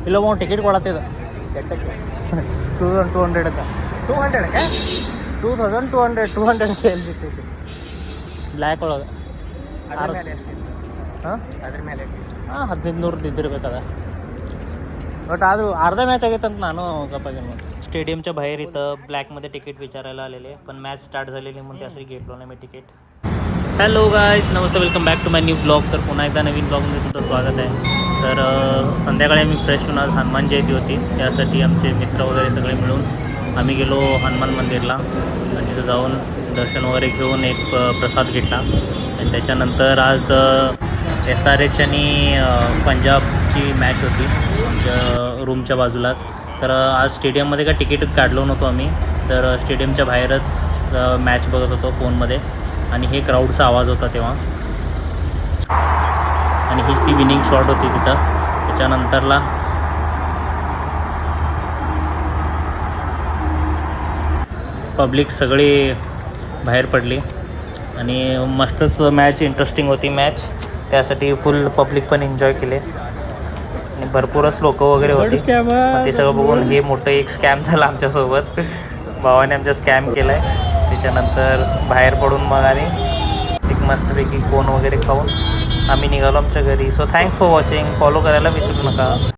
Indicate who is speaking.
Speaker 1: ಇಲ್ಲ ಟಿಕೆಟ್ ಕೊಡತ್ತಿದ್ದು
Speaker 2: ಕೆಟ್ಟಕ್ಕೆ
Speaker 1: 2200
Speaker 2: 200
Speaker 1: 2200 ಎಲ್ಲಿ ಸಿಗ್ತೈತಿ ಬ್ಲ್ಯಾಕ್ ಒಳಗೆ
Speaker 2: ಅದ್ರ ಮೇಲೆ ಎಷ್ಟಿತ್ತು?
Speaker 1: ಹಾಂ
Speaker 2: ಅದ್ರ ಮೇಲೆ ಎಷ್ಟಿತ್ತು?
Speaker 1: ಹಾಂ 1500 इद्दिरಬೇಕದ बट आजू अर्धा मॅच ಆಗೈತೆ ಅಂತ ನಾನು गप्पागेन स्टेडियमच्या बाहेर इथं ब्लॅकमध्ये तिकीट विचारायला आलेले पण मॅच स्टार्ट झालेली म्हणून त्यासाठी घेतलो नाही मी तिकीट. हॅलो गाईज, नमस्ते, welcome back to my new blog. तर पुन्हा एकदा नवीन ब्लॉगमध्ये तुमचं स्वागत आहे. तर संध्याकाळी आम्ही फ्रेश होऊन आज हनुमान जयंती होती, त्यासाठी आमचे मित्र वगैरे सगळे मिळून आम्ही गेलो हनुमान मंदिरला आणि तिथं जाऊन दर्शन वगैरे घेऊन एक प्रसाद घेतला. आणि त्याच्यानंतर आज SRH आणि पंजाबची मॅच होती आमच्या रूमच्या बाजूलाच. तर आज स्टेडियममध्ये काय तिकीट काढलो नव्हतो आम्ही, तर स्टेडियमच्या बाहेरच मॅच बघत होतो फोनमध्ये आणि हे क्राऊडचा आवाज होता तेव्हा. आणि हीच ती विनिंग शॉट होती तिथं. त्याच्यानंतरला पब्लिक सगळी बाहेर पडली आणि मस्तच मॅच, इंटरेस्टिंग होती मॅच. त्यासाठी फुल पब्लिक पण एन्जॉय केले आणि भरपूरच लोक वगैरे होती. ते सगळं बघून हे मोठं एक स्कॅम झालं आमच्यासोबत. भावाने आमचा स्कॅम केला आहे. त्याच्यानंतर बाहेर पडून मग आणि एक मस्तपैकी कोण वगैरे खाऊन आम्ही निघालो आमच्या घरी. So thanks for watching. Follow करायला विसरू नका.